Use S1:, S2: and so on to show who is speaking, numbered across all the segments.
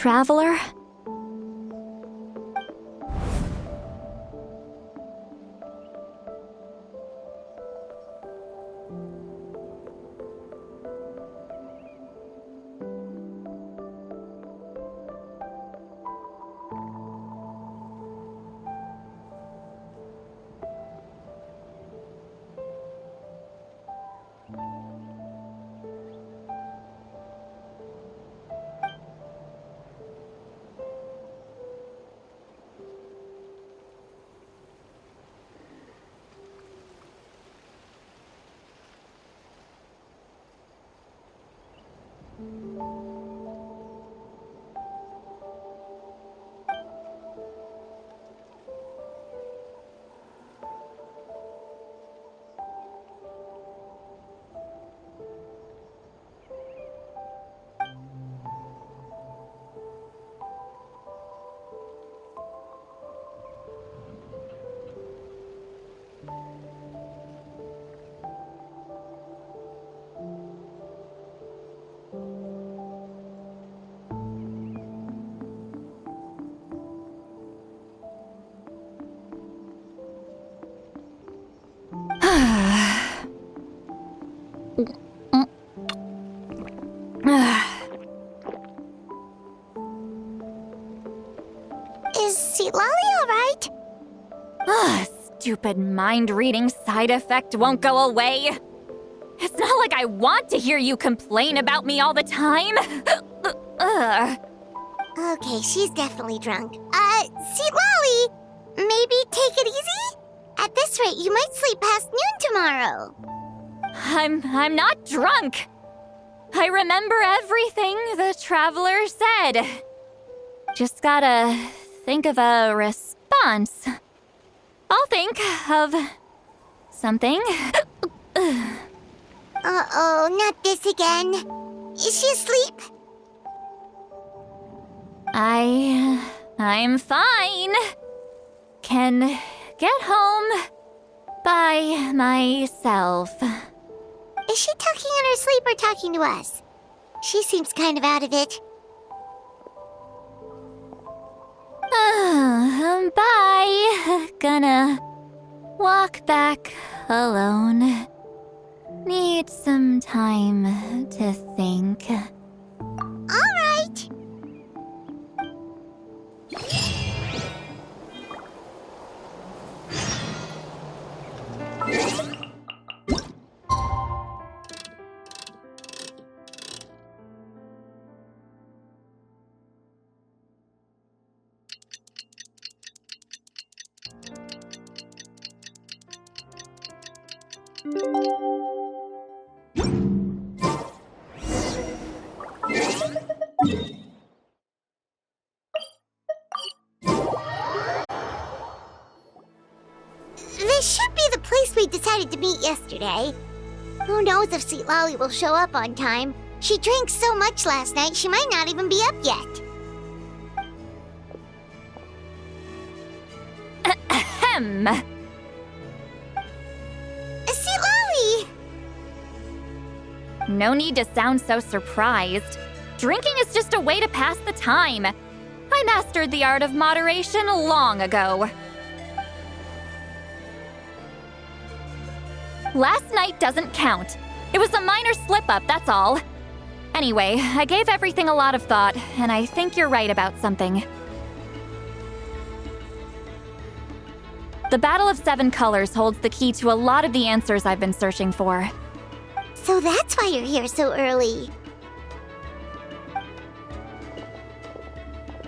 S1: traveler?
S2: Is Seat Lolly alright?
S1: Stupid mind-reading side effect won't go away. It's not like I want to hear you complain about me all the time.
S2: Okay, she's definitely drunk. Seat Lolly, maybe take it easy? At this rate, you might sleep past noon tomorrow.
S1: I'm not drunk. I remember everything the traveler said. Just gotta think of a response. I'll think of something.
S2: Uh-oh, not this again. Is she asleep?
S1: I'm fine. Can get home by myself.
S2: Is she talking in her sleep or talking to us? She seems kind of out of it.
S1: Bye. Gonna walk back alone. Need some time to think.
S2: All right. This should be the place we decided to meet yesterday. Who knows if Seat Lolly will show up on time? She drank so much last night, she might not even be up yet.
S1: Ahem.
S2: Seat Lolly!
S1: No need to sound so surprised. Drinking is just a way to pass the time. I mastered the art of moderation long ago. Last night doesn't count. It was a minor slip-up, that's all. Anyway, I gave everything a lot of thought, and I think you're right about something. The Battle of Seven Colors holds the key to a lot of the answers I've been searching for.
S2: So that's why you're here so early.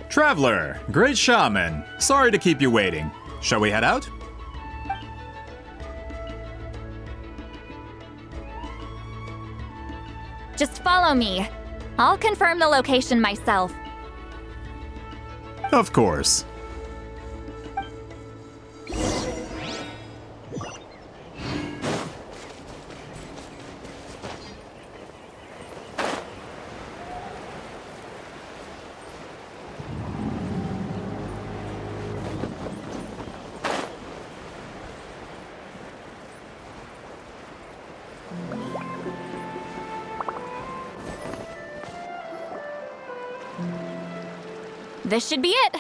S3: Traveler, great shaman. Sorry to keep you waiting. Shall we head out?
S1: Just follow me. I'll confirm the location myself.
S3: Of course.
S1: This should be it.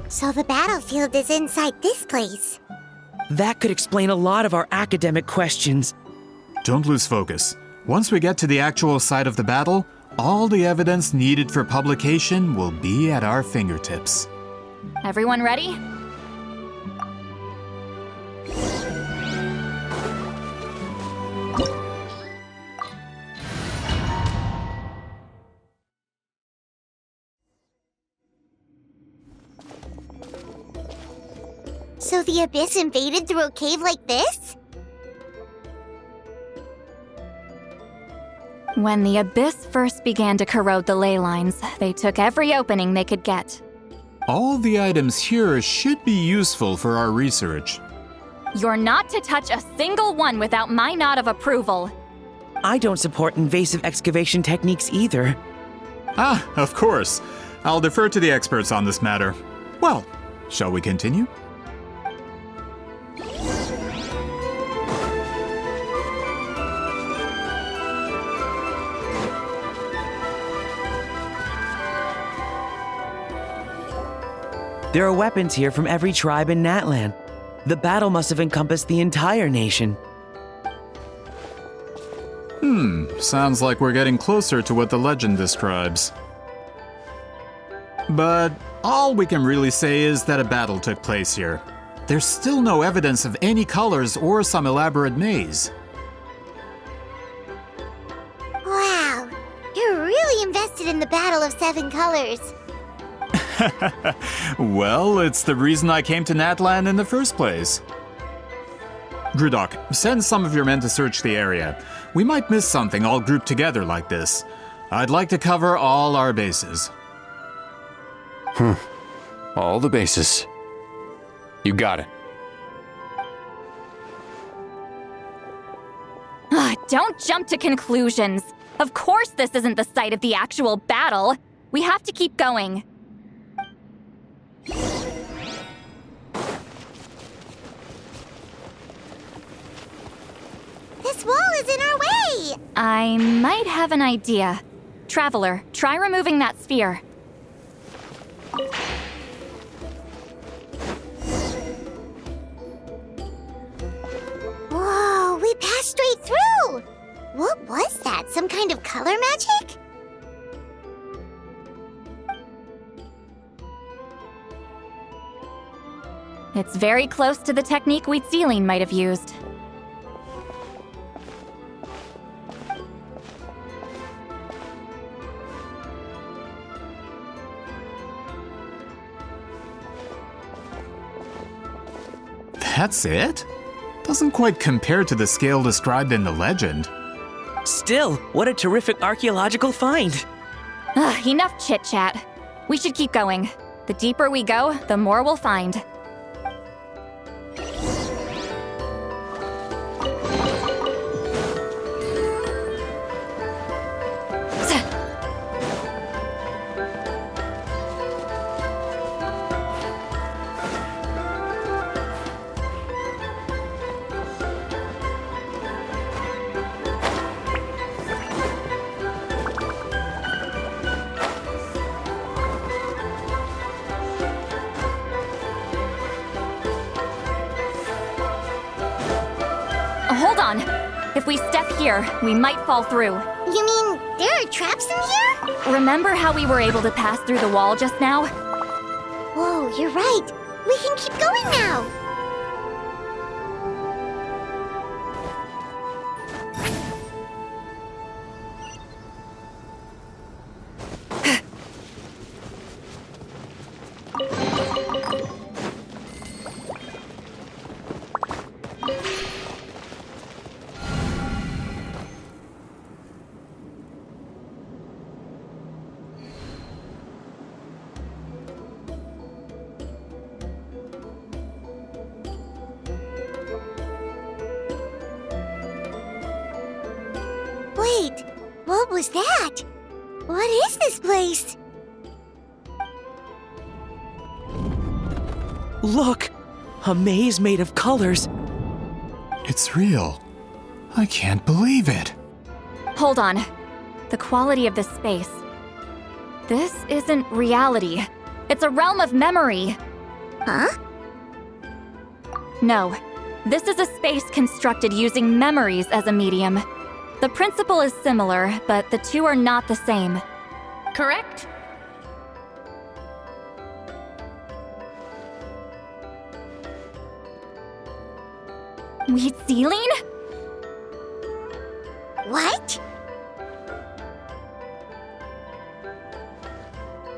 S2: So the battlefield is inside this place.
S4: That could explain a lot of our academic questions.
S3: Don't lose focus. Once we get to the actual site of the battle, all the evidence needed for publication will be at our fingertips.
S1: Everyone ready?
S2: So the Abyss invaded through a cave like this?
S1: When the Abyss first began to corrode the ley lines, they took every opening they could get.
S3: All the items here should be useful for our research.
S1: You're not to touch a single one without my nod of approval.
S4: I don't support invasive excavation techniques either.
S3: Ah, of course. I'll defer to the experts on this matter. Well, shall we continue?
S4: There are weapons here from every tribe in Natlan. The battle must have encompassed the entire nation.
S3: Sounds like we're getting closer to what the legend describes. But all we can really say is that a battle took place here. There's still no evidence of any colors or some elaborate maze.
S2: Wow, you're really invested in the Battle of Seven Colors.
S3: Well, it's the reason I came to Natlan in the first place. Grudok, send some of your men to search the area. We might miss something all grouped together like this. I'd like to cover all our bases.
S5: All the bases. You got it.
S1: Don't jump to conclusions. Of course this isn't the site of the actual battle. We have to keep going.
S2: This wall is in our way!
S1: I might have an idea. Traveler, try removing that sphere.
S2: Whoa, we passed straight through! What was that? Some kind of color magic?
S1: It's very close to the technique Wheatsealing might have used.
S3: That's it? Doesn't quite compare to the scale described in the legend.
S4: Still, what a terrific archaeological find!
S1: Enough chit-chat. We should keep going. The deeper we go, the more we'll find. Hold on. If we step here, we might fall through.
S2: You mean there are traps in here?
S1: Remember how we were able to pass through the wall just now?
S2: Whoa, you're right. We can keep going now. Wait, what was that? What is this place?
S4: Look! A maze made of colors.
S3: It's real. I can't believe it.
S1: Hold on. The quality of this space. This isn't reality. It's a realm of memory.
S2: Huh?
S1: No. This is a space constructed using memories as a medium. The principle is similar, but the two are not the same.
S6: Correct?
S1: Wheat ceiling?
S2: What?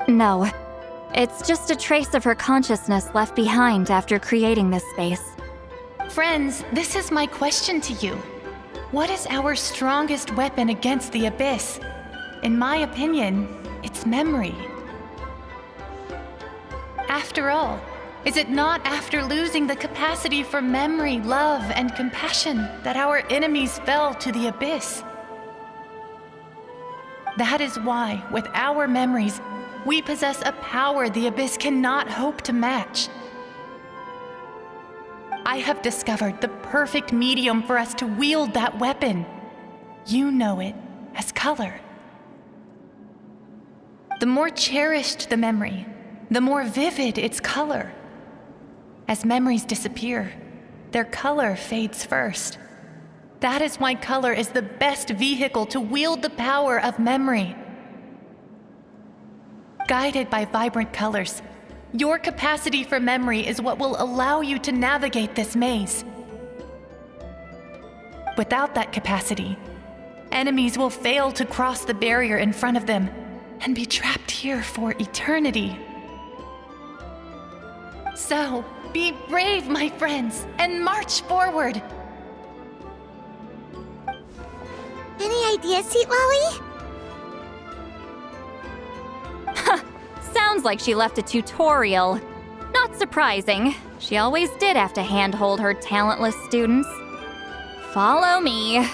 S1: No. It's just a trace of her consciousness left behind after creating this space.
S6: Friends, this is my question to you. What is our strongest weapon against the Abyss? In my opinion, it's memory. After all, is it not after losing the capacity for memory, love, and compassion that our enemies fell to the Abyss? That is why, with our memories, we possess a power the Abyss cannot hope to match. I have discovered the perfect medium for us to wield that weapon. You know it as color. The more cherished the memory, the more vivid its color. As memories disappear, their color fades first. That is why color is the best vehicle to wield the power of memory. Guided by vibrant colors, your capacity for memory is what will allow you to navigate this maze. Without that capacity, enemies will fail to cross the barrier in front of them and be trapped here for eternity. So, be brave, my friends, and march forward.
S2: Any ideas, Sweet Lolly?
S1: Sounds like she left a tutorial. Not surprising. She always did have to handhold her talentless students. Follow me.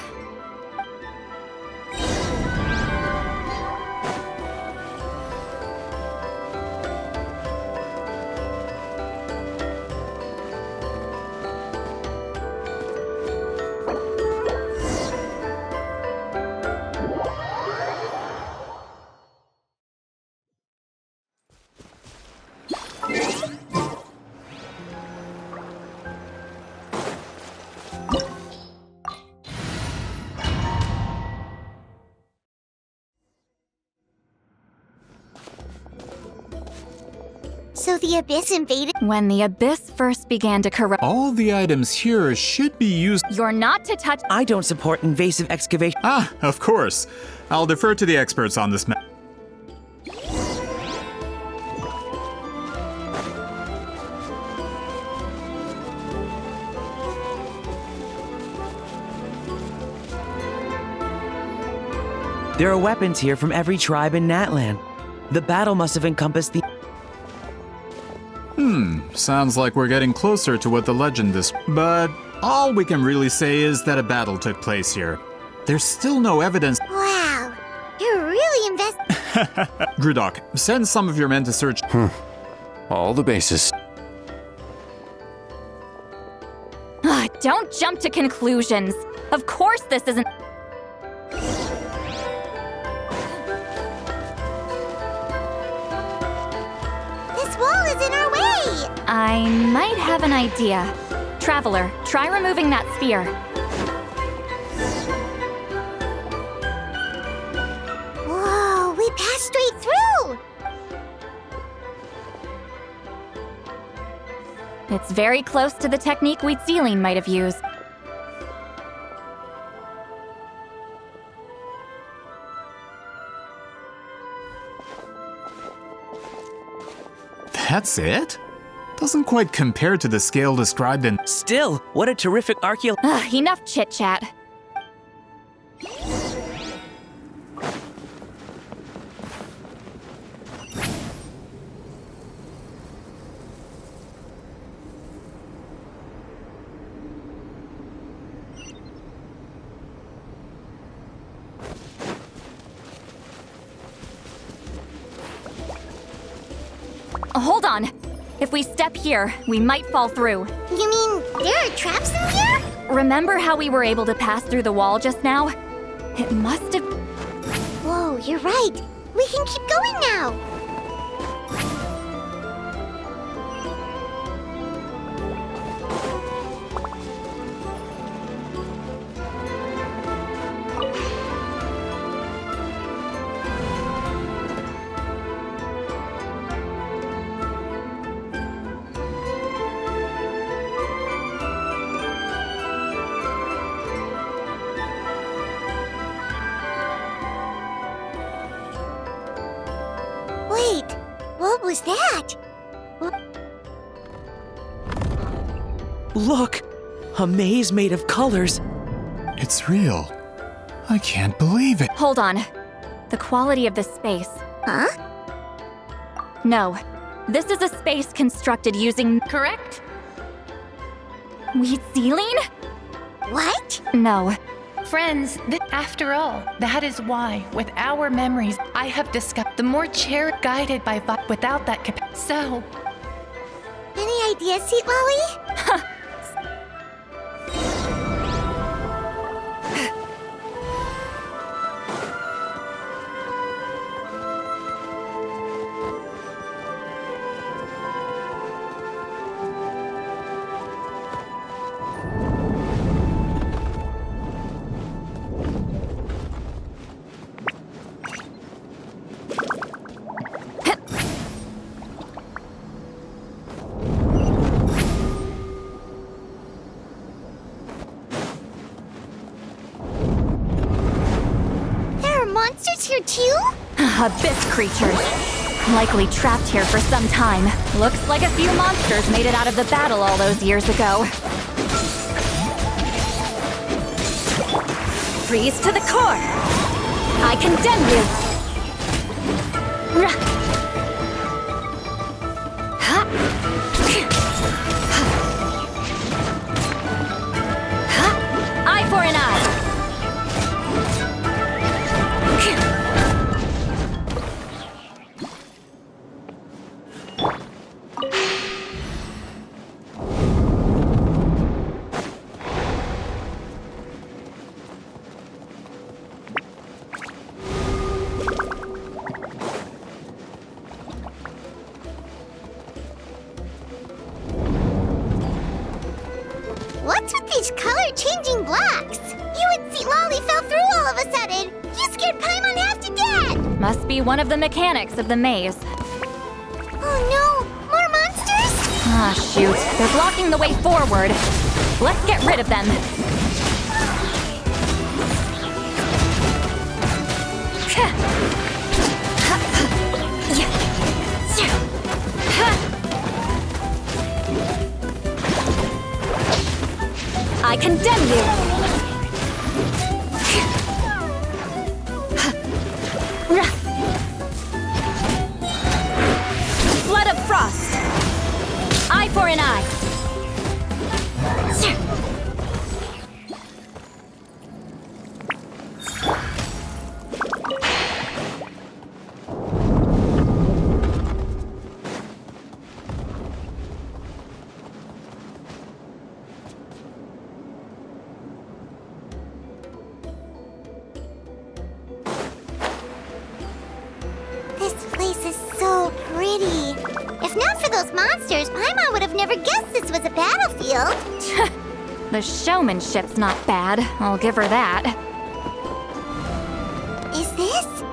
S2: So the Abyss invaded?
S1: When the Abyss first began to corrupt,
S3: All the items here should be used.
S1: you're not to touch.
S4: I don't support invasive excavation.
S3: Ah, of course. I'll defer to the experts on this matter.
S4: There are weapons here from every tribe in Natlan. The battle must have encompassed the...
S3: Sounds like we're getting closer to what the legend is. But all we can really say is that a battle took place here. There's still no evidence.
S2: Wow, you're really invested.
S3: Grudok, send some of your men to search.
S5: All the bases.
S1: Don't jump to conclusions. Of course this isn't.
S2: This wall is in our way.
S1: I might have an idea. Traveler, try removing that sphere.
S2: Whoa, we passed straight through.
S1: It's very close to the technique Wheat Ceiling might have used.
S3: That's it? Doesn't quite compare to the scale described in.
S4: Still, what a terrific
S1: Enough chit-chat. Hold on. If we step here, we might fall through.
S2: You mean there are traps in here?
S1: Remember how we were able to pass through the wall just now? It must have...
S2: Whoa, you're right. We can keep going now. Wait, what was that?
S4: Look! A maze made of colors.
S3: It's real. I can't believe it.
S1: Hold on. The quality of this space.
S2: Huh?
S1: No. This is a space constructed using
S6: Correct?
S1: wheat ceiling?
S2: What?
S1: No.
S6: Friends, after all, that is why, with our memories, I have discovered the more guided by without that capacity. So,
S2: Any ideas, Sweet Lolly? There are monsters here too?
S1: Abyss creatures. Likely trapped here for some time. Looks like a few monsters made it out of the battle all those years ago. Freeze to the core! I condemn you! Rah. Ha. Ha. Eye for an eye!
S2: What's with these color-changing blocks? You and Sweet Lolly fell through all of a sudden. You scared Paimon half to death.
S1: Must be one of the mechanics of the maze.
S2: Oh no, more monsters?
S1: Ah, shoot. They're blocking the way forward. Let's get rid of them. I condemn you! Flood of frost! Eye for an eye!
S2: This place is so pretty. If not for those monsters, Paimon would have never guessed this was a battlefield.
S1: The showmanship's not bad, I'll give her that.
S2: Is this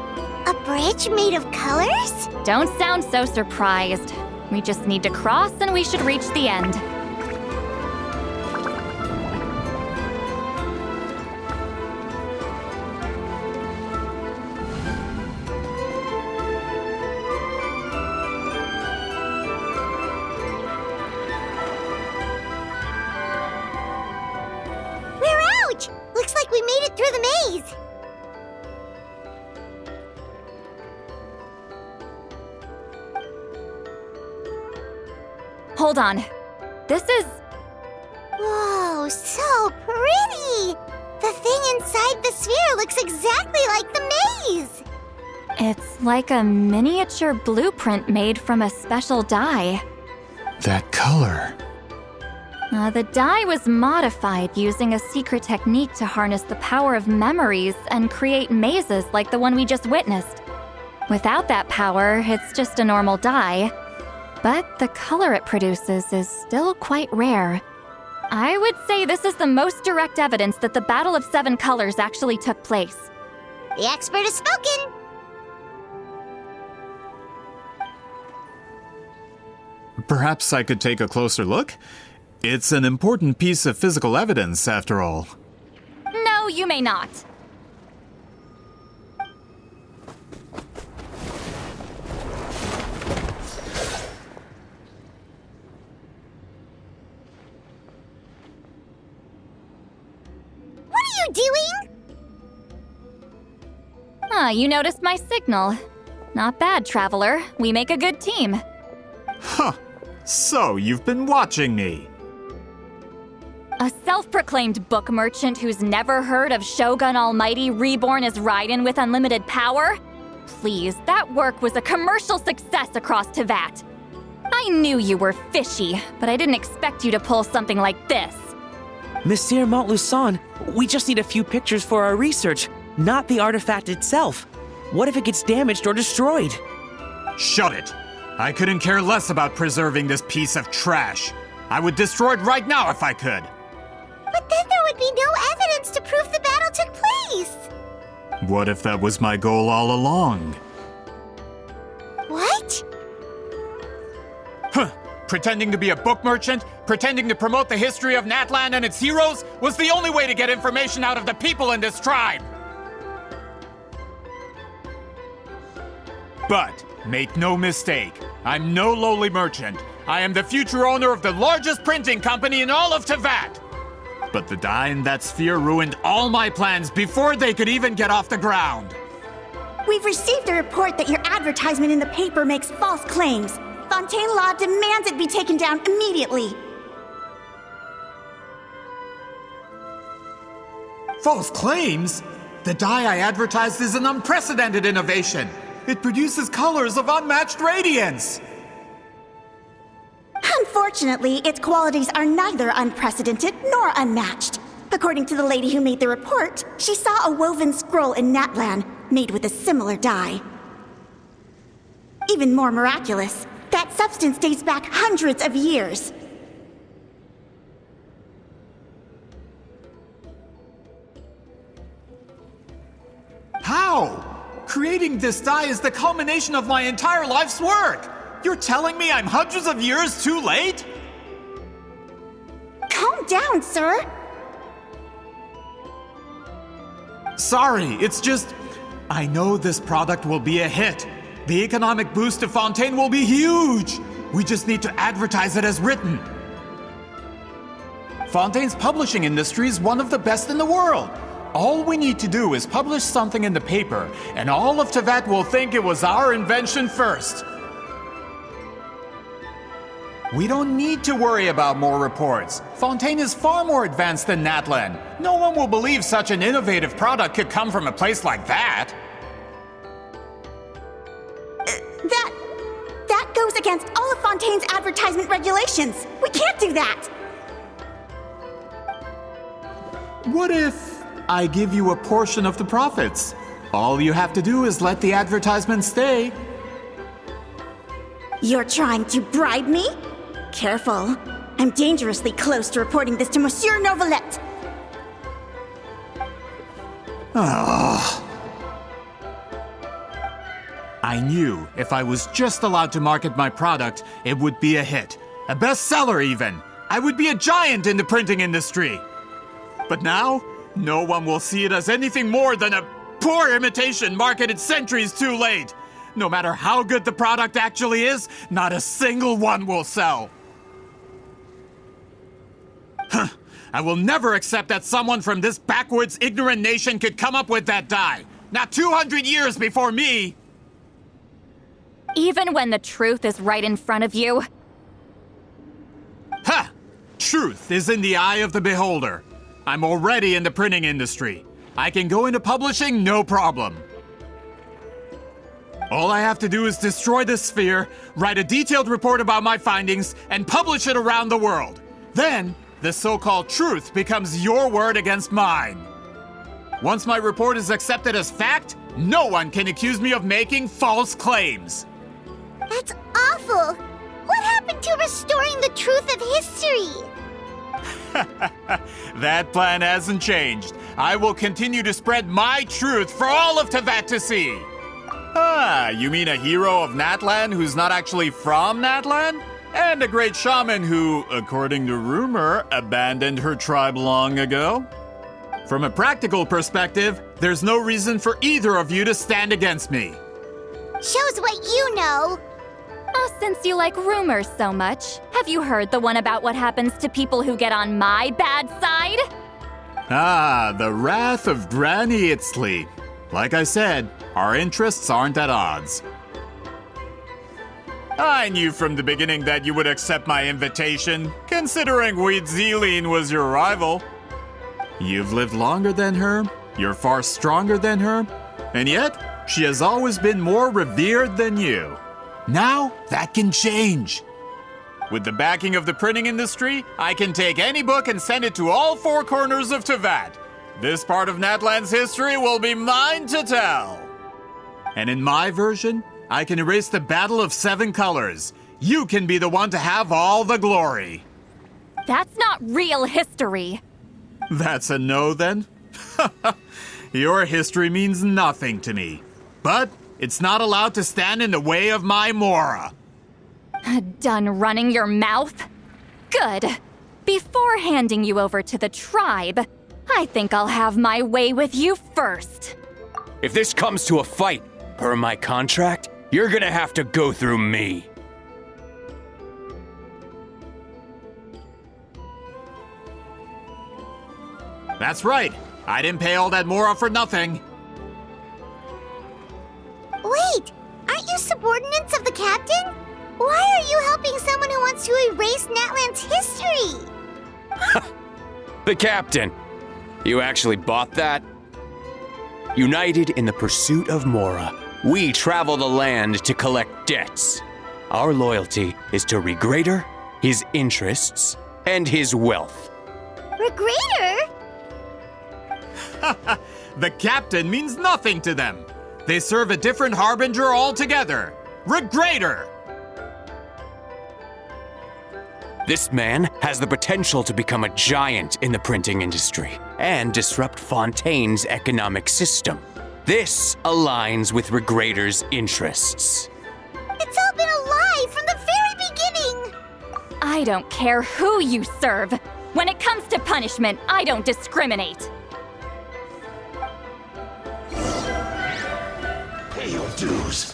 S2: a bridge made of colors?
S1: Don't sound so surprised. We just need to cross and we should reach the end.
S2: We're out! Looks like we made it through the maze.
S1: Hold on. This is...
S2: Whoa, so pretty! The thing inside the sphere looks exactly like the maze!
S1: It's like a miniature blueprint made from a special dye.
S3: That color.
S1: The dye was modified using a secret technique to harness the power of memories and create mazes like the one we just witnessed. Without that power, it's just a normal dye. But the color it produces is still quite rare. I would say this is the most direct evidence that the Battle of Seven Colors actually took place.
S2: The expert has spoken!
S3: Perhaps I could take a closer look? It's an important piece of physical evidence, after all.
S1: No, you may not.
S2: What are you doing?
S1: You noticed my signal. Not bad, Traveler. We make a good team.
S3: Huh. So, you've been watching me.
S1: A self-proclaimed book merchant who's never heard of Shogun Almighty reborn as Raiden with unlimited power? Please, that work was a commercial success across Teyvat. I knew you were fishy, but I didn't expect you to pull something like this.
S4: Monsieur Montluçon, we just need a few pictures for our research, not the artifact itself. What if it gets damaged or destroyed?
S3: Shut it! I couldn't care less about preserving this piece of trash. I would destroy it right now if I could.
S2: But then there would be no evidence to prove the battle took place!
S3: What if that was my goal all along?
S2: What?
S3: Huh! Pretending to be a book merchant, pretending to promote the history of Natlan and its heroes, was the only way to get information out of the people in this tribe! But, make no mistake, I'm no lowly merchant. I am the future owner of the largest printing company in all of Teyvat! But the dye in that sphere ruined all my plans before they could even get off the ground!
S7: We've received a report that your advertisement in the paper makes false claims. Fontaine Law demands it be taken down immediately.
S3: False claims? The dye I advertised is an unprecedented innovation! It produces colors of unmatched radiance!
S7: Unfortunately, its qualities are neither unprecedented nor unmatched. According to the lady who made the report, she saw a woven scroll in Natlan made with a similar dye. Even more miraculous, that substance dates back hundreds of years.
S3: How? Creating this dye is the culmination of my entire life's work! You're telling me I'm hundreds of years too late?
S7: Calm down, sir.
S3: Sorry, it's just... I know this product will be a hit. The economic boost to Fontaine will be huge! We just need to advertise it as written. Fontaine's publishing industry is one of the best in the world. All we need to do is publish something in the paper, and all of Teyvat will think it was our invention first. We don't need to worry about more reports. Fontaine is far more advanced than Natlan. No one will believe such an innovative product could come from a place like that.
S7: That goes against all of Fontaine's advertisement regulations. We can't do that.
S3: What if I give you a portion of the profits? All you have to do is let the advertisement stay.
S7: You're trying to bribe me? Careful. I'm dangerously close to reporting this to Monsieur Novelette.
S3: I knew if I was just allowed to market my product, it would be a hit. A bestseller even. I would be a giant in the printing industry. But now, no one will see it as anything more than a poor imitation marketed centuries too late. No matter how good the product actually is, not a single one will sell. Huh. I will never accept that someone from this backwoods, ignorant nation could come up with that dye. Not 200 years before me!
S1: Even when the truth is right in front of you?
S3: Ha! Truth is in the eye of the beholder. I'm already in the printing industry. I can go into publishing, no problem. All I have to do is destroy this sphere, write a detailed report about my findings, and publish it around the world. Then, the so-called truth becomes your word against mine. Once my report is accepted as fact, no one can accuse me of making false claims.
S2: That's awful. What happened to restoring the truth of history?
S3: That plan hasn't changed. I will continue to spread my truth for all of Teyvat to see. Ah, you mean a hero of Natlan who's not actually from Natlan? And a great shaman who, according to rumor, abandoned her tribe long ago? From a practical perspective, there's no reason for either of you to stand against me.
S2: Shows what you know.
S1: Oh, since you like rumors so much, have you heard the one about what happens to people who get on my bad side?
S3: Ah, the wrath of Granny Itzli. Like I said, our interests aren't at odds. I knew from the beginning that you would accept my invitation, considering Weedzeline was your rival. You've lived longer than her, you're far stronger than her, and yet she has always been more revered than you. Now, that can change. With the backing of the printing industry, I can take any book and send it to all four corners of Teyvat. This part of Natlan's history will be mine to tell. And in my version, I can erase the Battle of Seven Colors. You can be the one to have all the glory.
S1: That's not real history.
S3: That's a no, then? Your history means nothing to me. But it's not allowed to stand in the way of my Mora.
S1: Done running your mouth? Good. Before handing you over to the tribe, I think I'll have my way with you first.
S5: If this comes to a fight, per my contract, you're gonna have to go through me.
S3: That's right. I didn't pay all that Mora for nothing.
S2: Wait, aren't you subordinates of the captain? Why are you helping someone who wants to erase Natlan's history?
S5: The captain. You actually bought that? United in the pursuit of Mora, we travel the land to collect debts. Our loyalty is to Regrader, his interests, and his wealth.
S2: Regrader?
S3: The captain means nothing to them. They serve a different harbinger altogether. Regrader!
S5: This man has the potential to become a giant in the printing industry and disrupt Fontaine's economic system. This aligns with Regrader's interests.
S2: It's all been a lie from the very beginning!
S1: I don't care who you serve. When it comes to punishment, I don't discriminate.
S8: Pay your dues.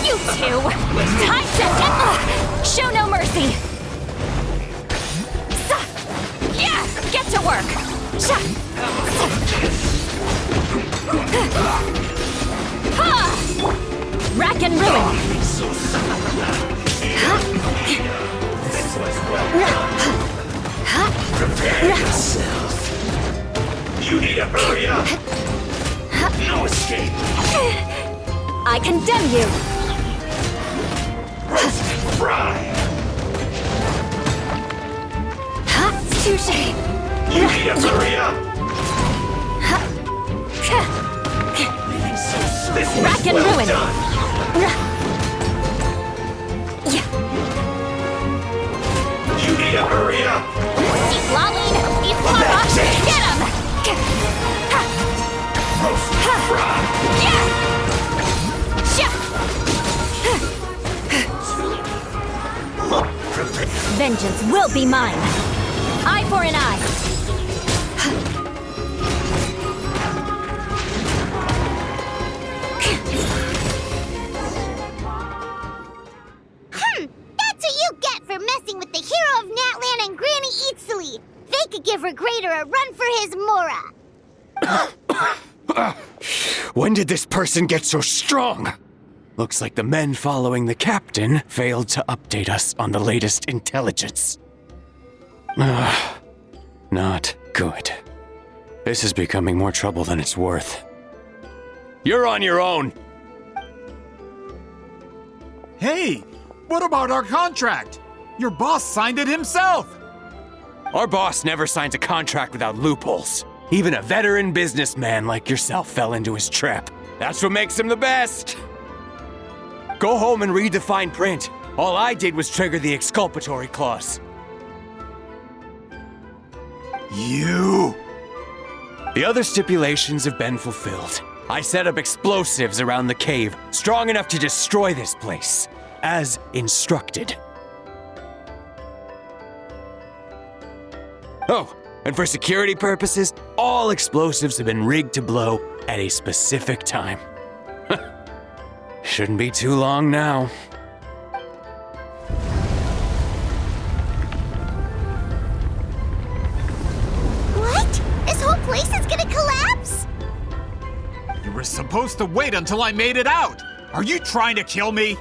S1: You two! Time to show no mercy! Yeah! Get to work! Rack and ruin!
S8: Prepare yourself. You need to hurry up. No escape.
S1: I condemn you!
S8: Roast and fry.
S1: Touché!
S8: You need to hurry up. This
S1: Rack
S8: was
S1: and
S8: well
S1: ruin.
S8: done. You need to hurry up.
S1: Laline, Iflara, get him!
S8: Roast and fry.
S1: Vengeance will be mine. Eye for an eye.
S2: That's what you get for messing with the hero of Natlan and Granny Itzli. They could give Regrader a run for his Mora.
S5: When did this person get so strong? Looks like the men following the captain failed to update us on the latest intelligence. Not good. This is becoming more trouble than it's worth. You're on your own!
S3: Hey, what about our contract? Your boss signed it himself!
S5: Our boss never signs a contract without loopholes. Even a veteran businessman like yourself fell into his trap. That's what makes him the best. Go home and read the fine print. All I did was trigger the exculpatory clause.
S3: You!
S5: The other stipulations have been fulfilled. I set up explosives around the cave, strong enough to destroy this place, as instructed. Oh, and for security purposes, all explosives have been rigged to blow at a specific time. Shouldn't be too long now.
S2: What? This whole place is gonna collapse?
S3: You were supposed to wait until I made it out! Are you trying to kill me?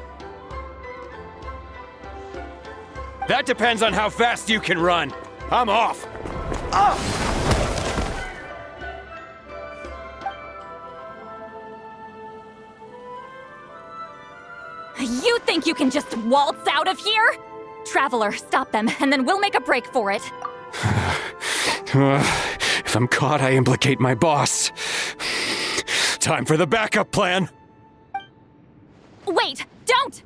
S5: That depends on how fast you can run. I'm off.
S1: You think you can just waltz out of here? Traveler, stop them, and then we'll make a break for it.
S5: If I'm caught, I implicate my boss. Time for the backup plan.
S1: Wait, don't!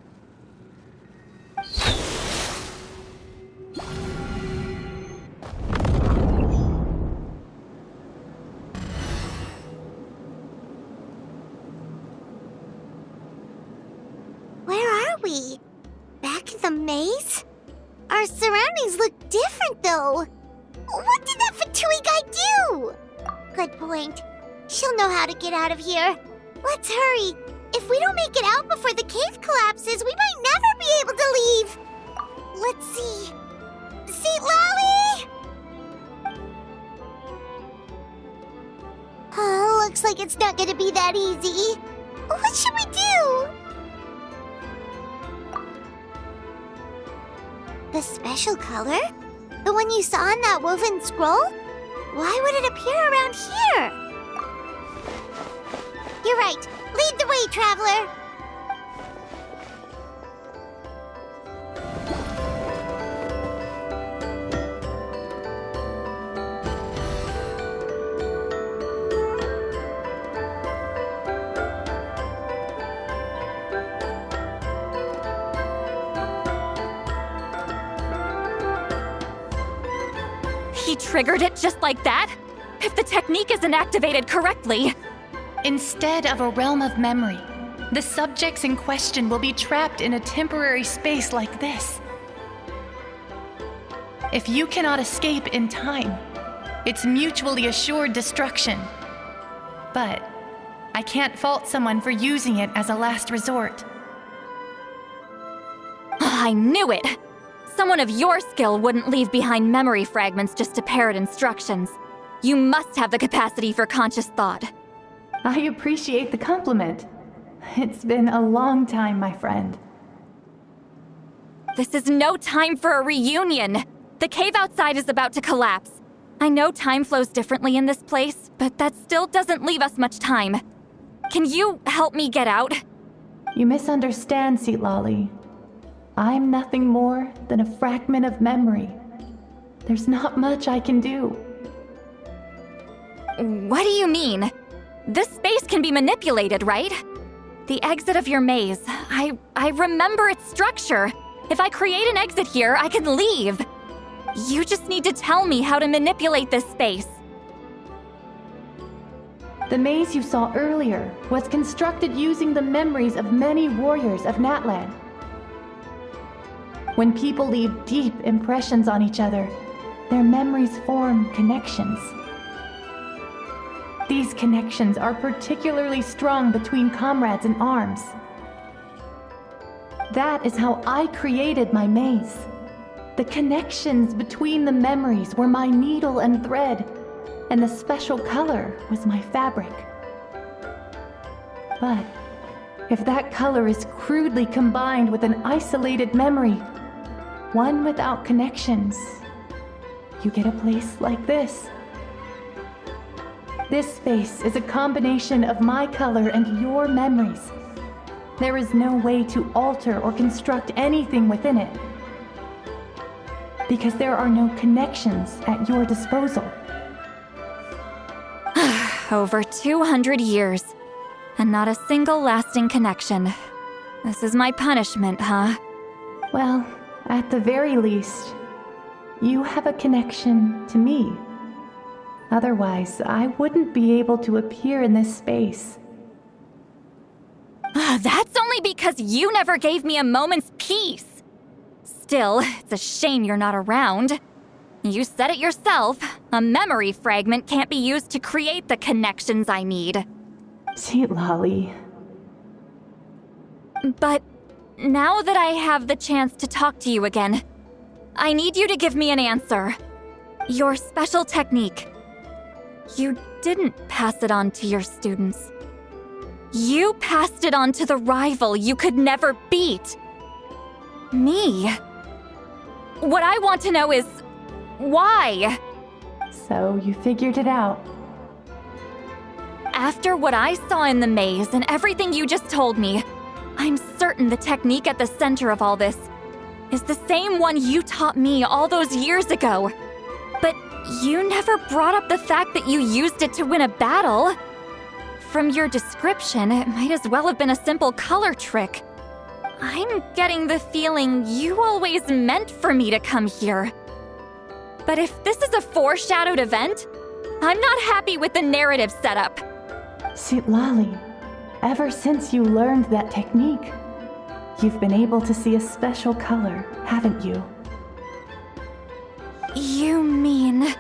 S2: Where are we? Back in the maze? Our surroundings look different, though. What did that Fatui guy do? Good point. She'll know how to get out of here. Let's hurry. If we don't make it out before the cave collapses, we might never be able to leave. Let's see. Seat Lolly! Oh, looks like it's not gonna be that easy. What should we do? The special color? The one you saw in that woven scroll? Why would it appear around here? You're right. Lead the way, traveler.
S1: He triggered it just like that? If the technique isn't activated correctly.
S6: Instead of a realm of memory, the subjects in question will be trapped in a temporary space like this. If you cannot escape in time, it's mutually assured destruction. But I can't fault someone for using it as a last resort.
S1: I knew it! Someone of your skill wouldn't leave behind memory fragments just to parrot instructions. You must have the capacity for conscious thought.
S6: I appreciate the compliment. It's been a long time, my friend.
S1: This is no time for a reunion. The cave outside is about to collapse. I know time flows differently in this place, but that still doesn't leave us much time. Can you help me get out?
S6: You misunderstand, Seat Lolly. I'm nothing more than a fragment of memory. There's not much I can do.
S1: What do you mean? This space can be manipulated, right? The exit of your maze. I remember its structure. If I create an exit here, I can leave. You just need to tell me how to manipulate this space.
S6: The maze you saw earlier was constructed using the memories of many warriors of Natlan. When people leave deep impressions on each other, their memories form connections. These connections are particularly strong between comrades in arms. That is how I created my maze. The connections between the memories were my needle and thread, and the special color was my fabric. But if that color is crudely combined with an isolated memory, one without connections, you get a place like this. This space is a combination of my color and your memories. There is no way to alter or construct anything within it, because there are no connections at your disposal.
S1: Over 200 years, and not a single lasting connection. This is my punishment, huh?
S6: Well, at the very least, you have a connection to me. Otherwise, I wouldn't be able to appear in this space.
S1: That's only because you never gave me a moment's peace. Still, it's a shame you're not around. You said it yourself. A memory fragment can't be used to create the connections I need.
S6: Sweet Lolly.
S1: But now that I have the chance to talk to you again, I need you to give me an answer. Your special technique. You didn't pass it on to your students. You passed it on to the rival you could never beat. Me. What I want to know is, why?
S6: So you figured it out.
S1: After what I saw in the maze and everything you just told me, I'm certain the technique at the center of all this is the same one you taught me all those years ago. But you never brought up the fact that you used it to win a battle. From your description, it might as well have been a simple color trick. I'm getting the feeling you always meant for me to come here. But if this is a foreshadowed event, I'm not happy with the narrative setup.
S6: Sweet Lolly, ever since you learned that technique, you've been able to see a special color, haven't you?
S1: You mean...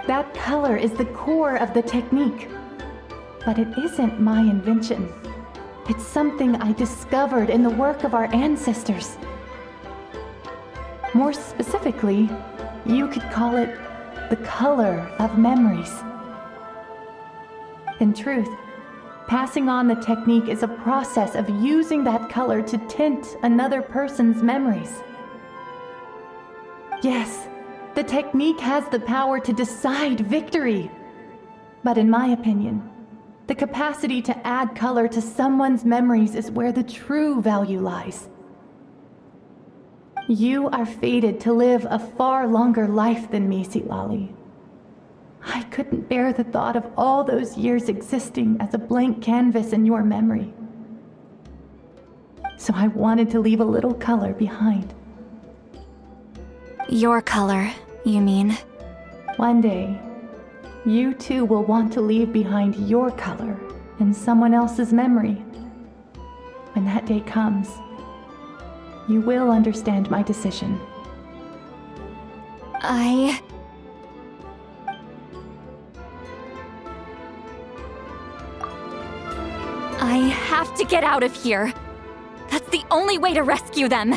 S6: That color is the core of the technique. But it isn't my invention. It's something I discovered in the work of our ancestors. More specifically, you could call it the color of memories. In truth, passing on the technique is a process of using that color to tint another person's memories. Yes, the technique has the power to decide victory. But in my opinion, the capacity to add color to someone's memories is where the true value lies. You are fated to live a far longer life than me, Lolly. I couldn't bear the thought of all those years existing as a blank canvas in your memory. So I wanted to leave a little color behind.
S1: Your color, you mean?
S6: One day, you too will want to leave behind your color in someone else's memory. When that day comes, you will understand my decision.
S1: I have to get out of here. That's the only way to rescue them.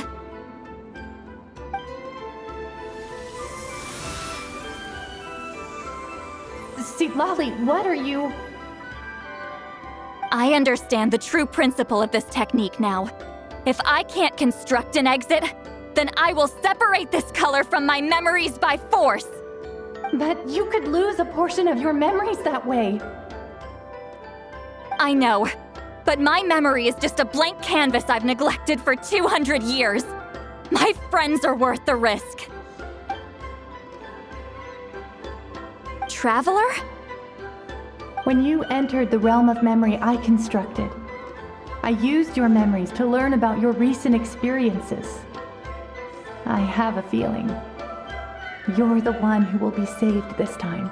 S6: Sweet Lolly, what are you...
S1: I understand the true principle of this technique now. If I can't construct an exit, then I will separate this color from my memories by force.
S6: But you could lose a portion of your memories that way.
S1: I know, but my memory is just a blank canvas I've neglected for 200 years. My friends are worth the risk. Traveler?
S6: When you entered the realm of memory I constructed, I used your memories to learn about your recent experiences. I have a feeling you're the one who will be saved this time.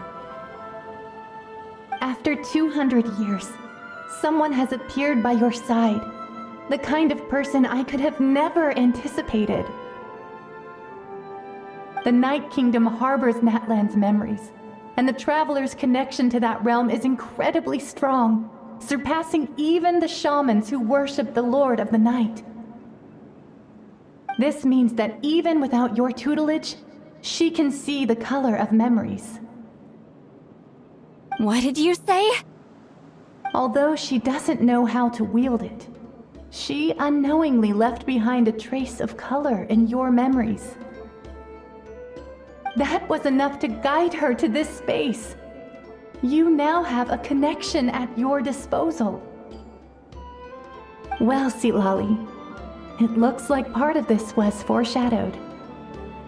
S6: After 200 years, someone has appeared by your side, the kind of person I could have never anticipated. The Night Kingdom harbors Natlan's memories, and the Traveler's connection to that realm is incredibly strong, surpassing even the shamans who worship the Lord of the Night. This means that even without your tutelage, she can see the color of memories.
S1: What did you say?
S6: Although she doesn't know how to wield it, she unknowingly left behind a trace of color in your memories. That was enough to guide her to this space. You now have a connection at your disposal. Well, Silali, it looks like part of this was foreshadowed,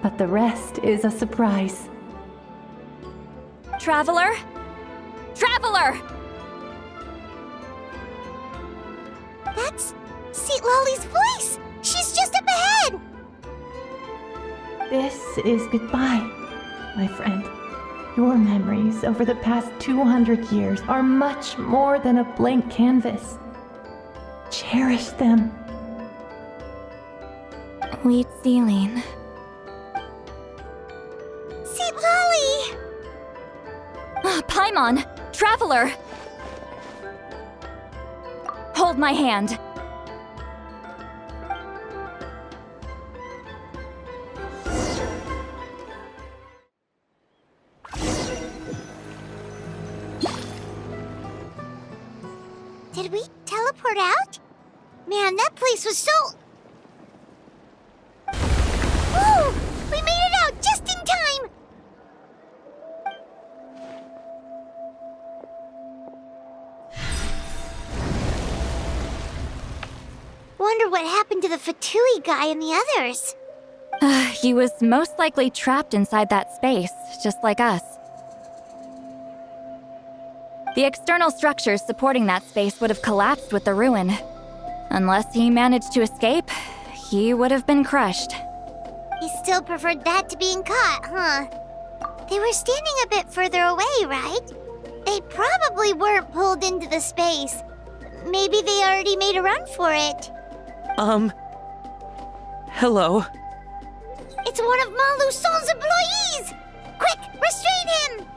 S6: but the rest is a surprise.
S1: Traveler? Traveler!
S2: That's Lolly's voice! She's just up ahead!
S6: This is goodbye, my friend. Your memories over the past 200 years are much more than a blank canvas. Cherish them.
S1: Wheat ceiling.
S2: Lolly!
S1: Paimon! Traveler! Hold my hand.
S2: Did we teleport out? Man, that place was so... Woo! We made it out just in time! Wonder what happened to the Fatui guy and the others.
S1: He was most likely trapped inside that space, just like us. The external structures supporting that space would have collapsed with the ruin. Unless he managed to escape, he would have been crushed.
S2: He still preferred that to being caught, huh? They were standing a bit further away, right? They probably weren't pulled into the space. Maybe they already made a run for it.
S4: Hello?
S2: It's one of Malu Son's employees! Quick, restrain him!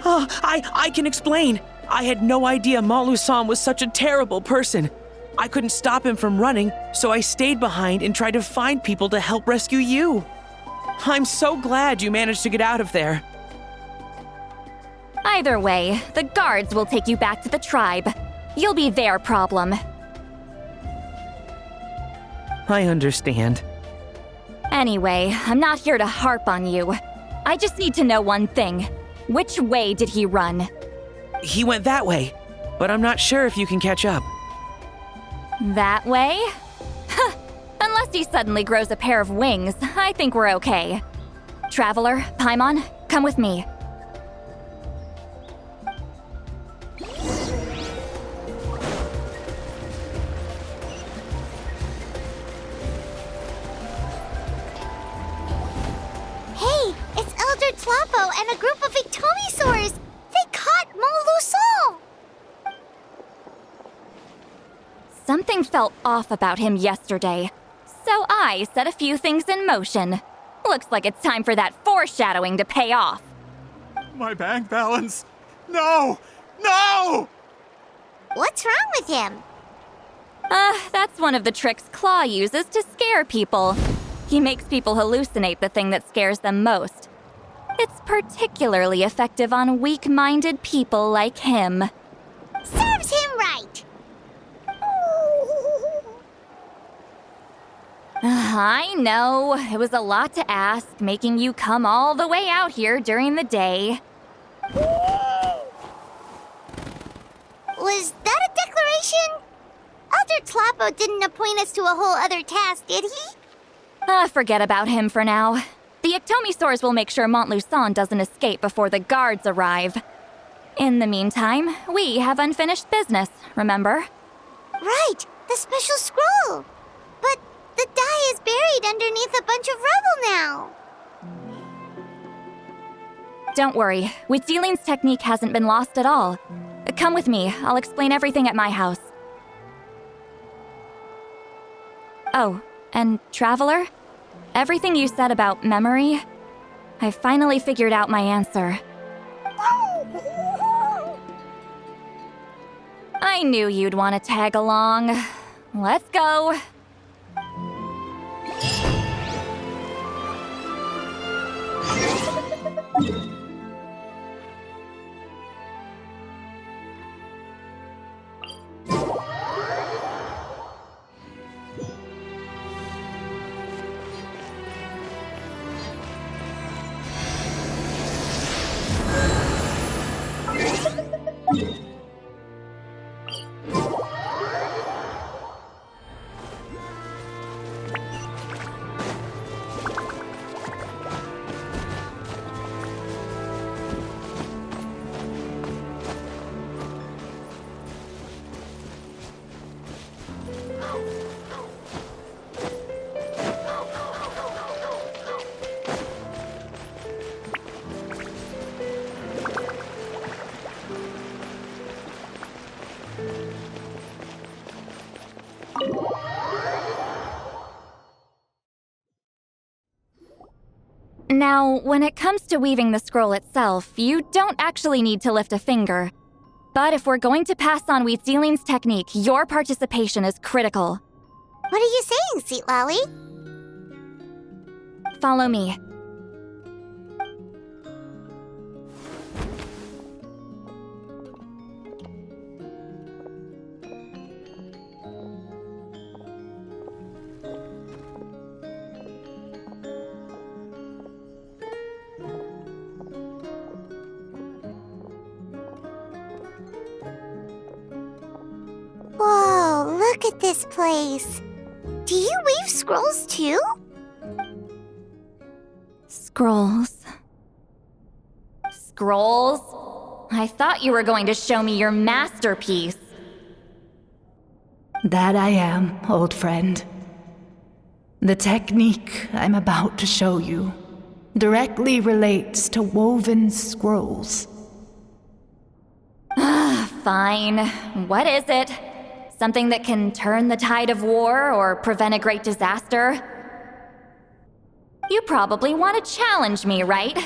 S4: Oh, I can explain. I had no idea Malu-san was such a terrible person. I couldn't stop him from running, so I stayed behind and tried to find people to help rescue you. I'm so glad you managed to get out of there.
S1: Either way, the guards will take you back to the tribe. You'll be their problem.
S4: I understand.
S1: Anyway, I'm not here to harp on you. I just need to know one thing. Which way did he run?
S4: He went that way, but I'm not sure if you can catch up.
S1: That way? Huh. Unless he suddenly grows a pair of wings, I think we're okay. Traveler, Paimon, come with me.
S2: Hey, it's Elder Tlapo and a group of Ictomisaurs! They caught Moluson!
S1: Something felt off about him yesterday, so I set a few things in motion. Looks like it's time for that foreshadowing to pay off.
S3: My bank balance. No! No!
S2: What's wrong with him?
S1: That's one of the tricks Claw uses to scare people. He makes people hallucinate the thing that scares them most. It's particularly effective on weak-minded people like him.
S2: Serves him right!
S1: I know, it was a lot to ask, making you come all the way out here during the day.
S2: Was that a declaration? Elder Tlapo didn't appoint us to a whole other task, did he?
S1: Forget about him for now. The Ictomisaurs will make sure Montluçon doesn't escape before the guards arrive. In the meantime, we have unfinished business, remember?
S2: Right, the special scroll. But the die is buried underneath a bunch of rubble now.
S1: Don't worry, Witziling's technique hasn't been lost at all. Come with me, I'll explain everything at my house. Oh, and Traveler? Everything you said about memory, I finally figured out my answer. I knew you'd want to tag along. Let's go. Now, when it comes to weaving the scroll itself, you don't actually need to lift a finger. But if we're going to pass on Wheatziling's technique, your participation is critical.
S2: What are you saying, Sweet Lolly?
S1: Follow me.
S2: Whoa, look at this place. Do you weave scrolls too?
S1: Scrolls. Scrolls? I thought you were going to show me your masterpiece.
S6: That I am, old friend. The technique I'm about to show you directly relates to woven scrolls.
S1: Fine. What is it? Something that can turn the tide of war or prevent a great disaster? You probably want to challenge me, right?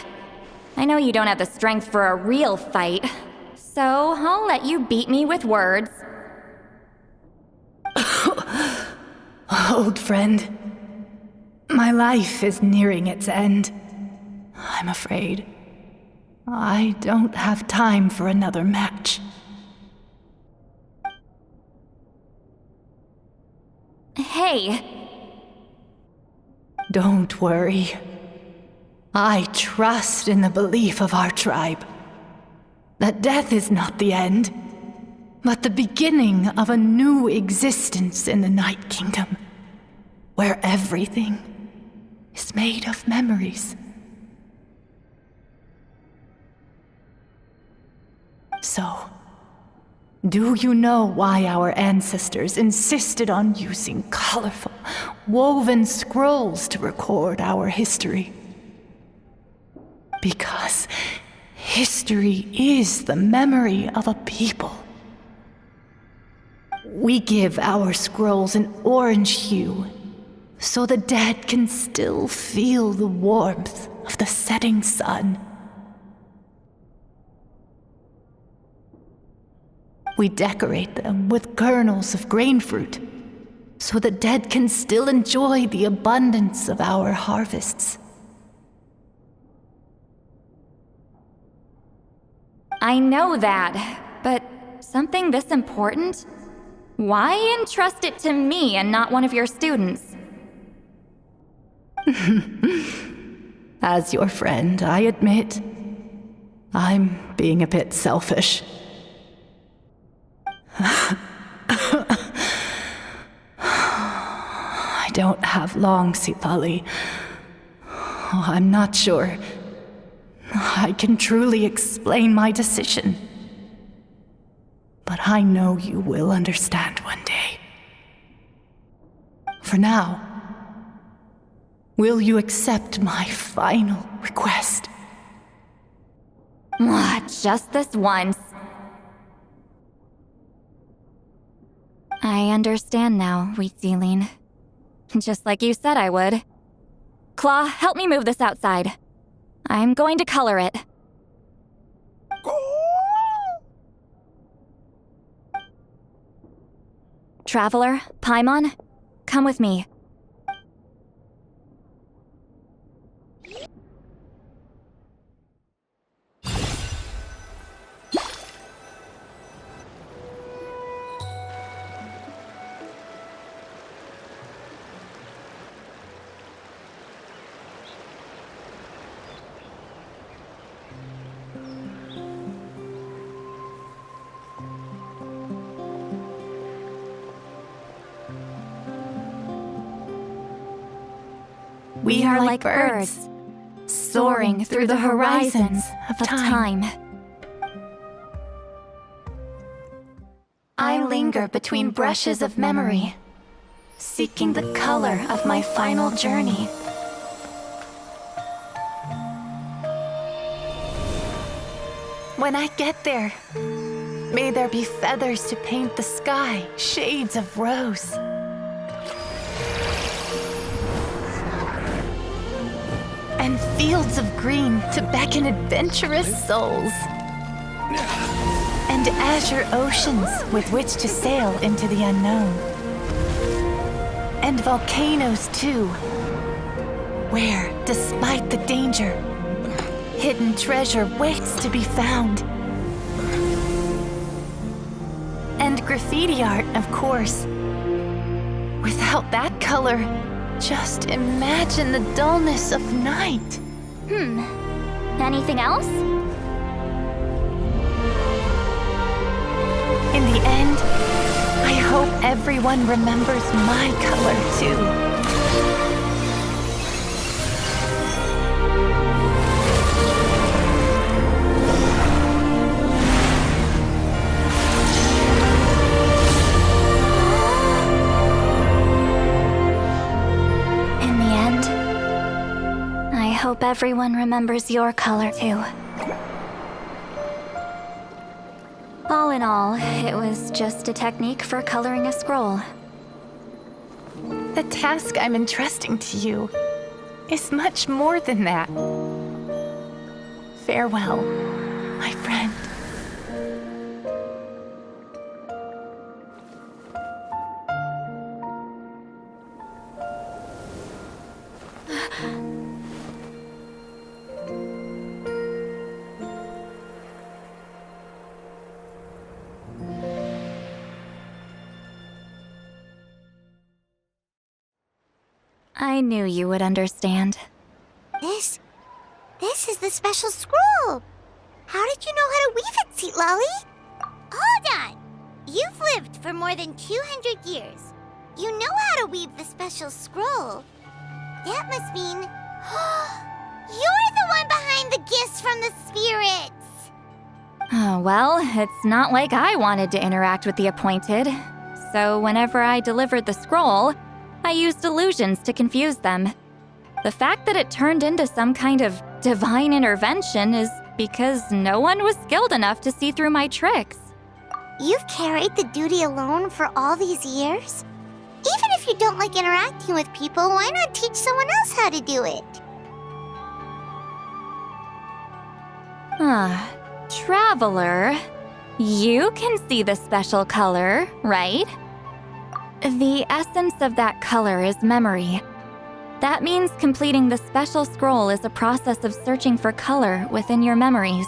S1: I know you don't have the strength for a real fight, so I'll let you beat me with words.
S6: Old friend, my life is nearing its end. I'm afraid I don't have time for another match.
S1: Hey.
S6: Don't worry. I trust in the belief of our tribe that death is not the end, but the beginning of a new existence in the Night Kingdom, where everything is made of memories. So, do you know why our ancestors insisted on using colorful, woven scrolls to record our history? Because history is the memory of a people. We give our scrolls an orange hue, so the dead can still feel the warmth of the setting sun. We decorate them with kernels of grain fruit, so the dead can still enjoy the abundance of our harvests.
S1: I know that, but something this important? Why entrust it to me and not one of your students?
S6: As your friend, I admit, I'm being a bit selfish. I don't have long, Sitali. I'm not sure I can truly explain my decision. But I know you will understand one day. For now, will you accept my final request?
S1: Just this once. I understand now, Wheatziling. Just like you said I would. Claw, help me move this outside. I'm going to color it. Traveler, Paimon, come with me.
S6: We are like birds, soaring through the horizons of time. I linger between brushes of memory, seeking the color of my final journey. When I get there, may there be feathers to paint the sky, shades of rose. And fields of green to beckon adventurous souls. And azure oceans with which to sail into the unknown. And volcanoes too, where, despite the danger, hidden treasure waits to be found. And graffiti art, of course. Without that color, just imagine the dullness of night.
S1: Anything else?
S6: In the end, I hope everyone remembers my color too.
S1: In the end, I hope everyone remembers your color too. All in all, it was just a technique for coloring a scroll.
S6: The task I'm entrusting to you is much more than that. Farewell, my friend.
S1: I knew you would understand.
S2: This is the special scroll. How did you know how to weave it, Seat Lolly? Hold on. You've lived for more than 200 years. You know how to weave the special scroll. That must mean you're the one behind the gifts from the spirits.
S1: Oh, well, it's not like I wanted to interact with the appointed. So whenever I delivered the scroll, I used illusions to confuse them. The fact that it turned into some kind of divine intervention is because no one was skilled enough to see through my tricks.
S2: You've carried the duty alone for all these years? Even if you don't like interacting with people, why not teach someone else how to do it?
S1: Traveler, you can see the special color, right? The essence of that color is memory. That means completing the special scroll is a process of searching for color within your memories.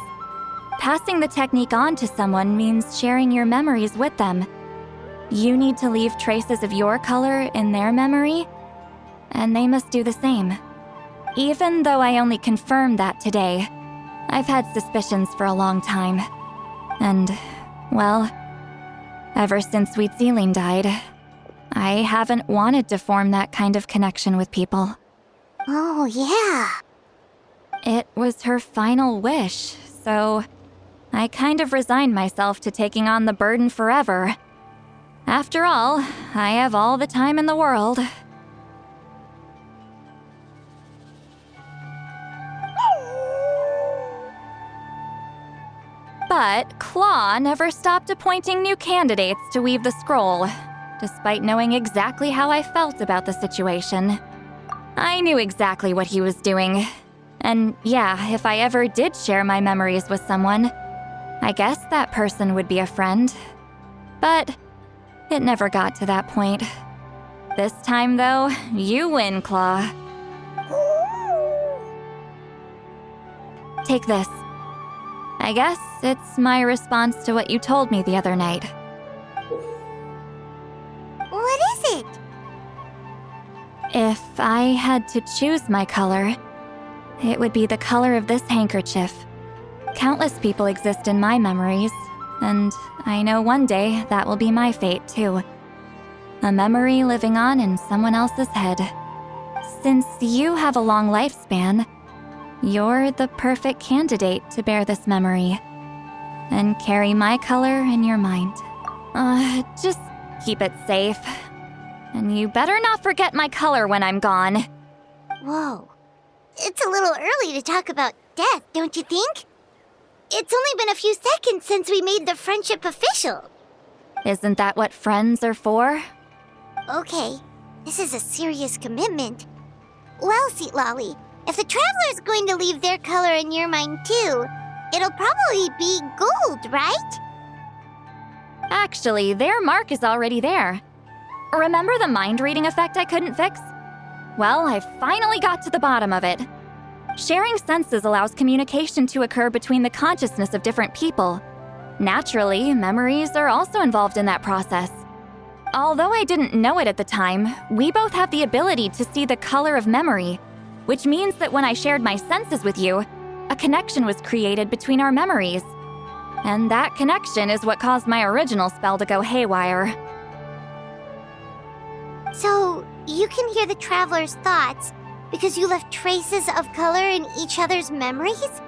S1: Passing the technique on to someone means sharing your memories with them. You need to leave traces of your color in their memory, and they must do the same. Even though I only confirmed that today, I've had suspicions for a long time. And, well, ever since Sweet Celine died, I haven't wanted to form that kind of connection with people.
S2: Oh, yeah.
S1: It was her final wish, so I kind of resigned myself to taking on the burden forever. After all, I have all the time in the world. But Claw never stopped appointing new candidates to weave the scroll, despite knowing exactly how I felt about the situation. I knew exactly what he was doing. And yeah, if I ever did share my memories with someone, I guess that person would be a friend. But it never got to that point. This time, though, you win, Claw. Take this. I guess it's my response to what you told me the other night.
S2: What is it?
S1: If I had to choose my color, it would be the color of this handkerchief. Countless people exist in my memories, and I know one day that will be my fate too. A memory living on in someone else's head. Since you have a long lifespan, you're the perfect candidate to bear this memory and carry my color in your mind. Just keep it safe. And you better not forget my color when I'm gone.
S2: Whoa. It's a little early to talk about death, don't you think? It's only been a few seconds since we made the friendship official.
S1: Isn't that what friends are for?
S2: Okay, this is a serious commitment. Well, Seat Lolly, If the Traveler's going to leave their color in your mind too, it'll probably be gold, right?
S1: Actually, their mark is already there. Remember the mind reading effect I couldn't fix? Well, I finally got to the bottom of it. Sharing senses allows communication to occur between the consciousness of different people. Naturally, memories are also involved in that process. Although I didn't know it at the time, we both have the ability to see the color of memory, which means that when I shared my senses with you, a connection was created between our memories. And that connection is what caused my original spell to go haywire.
S2: So, you can hear the Traveler's thoughts because you left traces of color in each other's memories?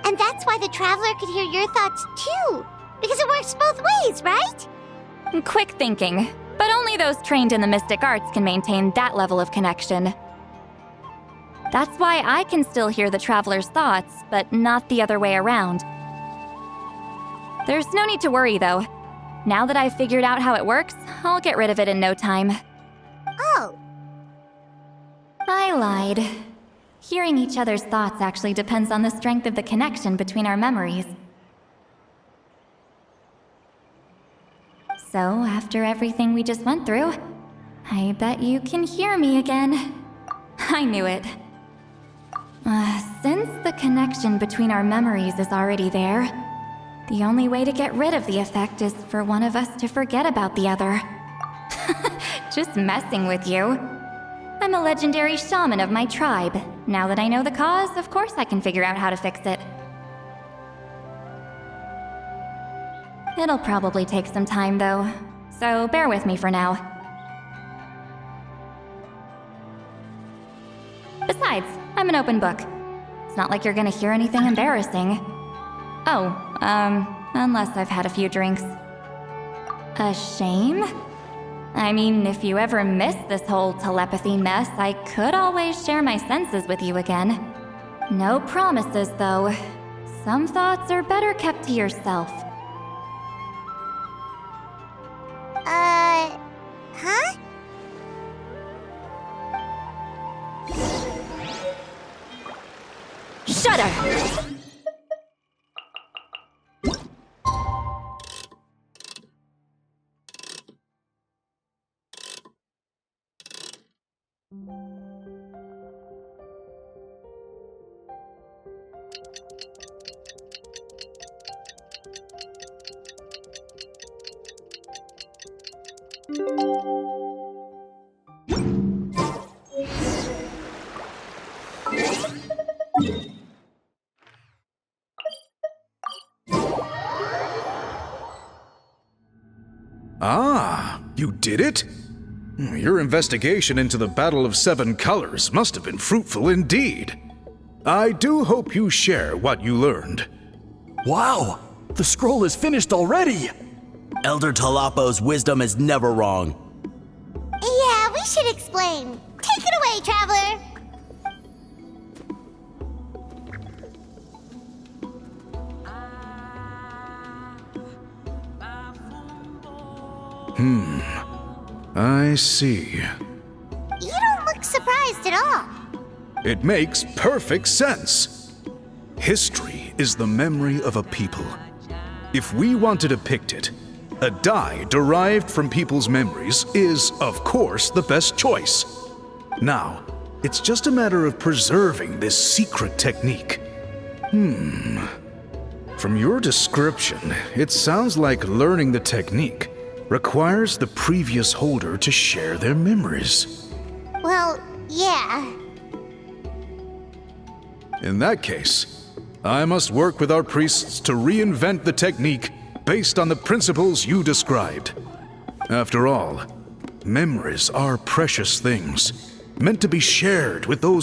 S2: And that's why the Traveler could hear your thoughts too, because it works both ways, right?
S1: Quick thinking, but only those trained in the mystic arts can maintain that level of connection. That's why I can still hear the Traveler's thoughts, but not the other way around. There's no need to worry, though. Now that I've figured out how it works, I'll get rid of it in no time.
S2: Oh.
S1: I lied. Hearing each other's thoughts actually depends on the strength of the connection between our memories. So, after everything we just went through, I bet you can hear me again. I knew it. Since the connection between our memories is already there, the only way to get rid of the effect is for one of us to forget about the other. Just messing with you. I'm a legendary shaman of my tribe. Now that I know the cause, of course I can figure out how to fix it. It'll probably take some time, though, so bear with me for now. Besides, I'm an open book. It's not like you're gonna hear anything embarrassing. Oh, unless I've had a few drinks. A shame? I mean, if you ever miss this whole telepathy mess, I could always share my senses with you again. No promises, though. Some thoughts are better kept to yourself.
S2: Huh?
S1: Shudder!
S9: Ah, you did it? Your investigation into the Battle of Seven Colors must have been fruitful indeed. I do hope you share what you learned.
S10: Wow! The scroll is finished already!
S11: Elder Talapo's wisdom is never wrong.
S2: Yeah, we should explain. Take it away, Traveler!
S9: I see.
S2: You don't look surprised at all.
S9: It makes perfect sense. History is the memory of a people. If we want to depict it, a dye derived from people's memories is, of course, the best choice. Now, it's just a matter of preserving this secret technique. From your description, it sounds like learning the technique requires the previous holder to share their memories.
S2: Well, yeah.
S9: In that case, I must work with our priests to reinvent the technique based on the principles you described. After all, memories are precious things, meant to be shared with those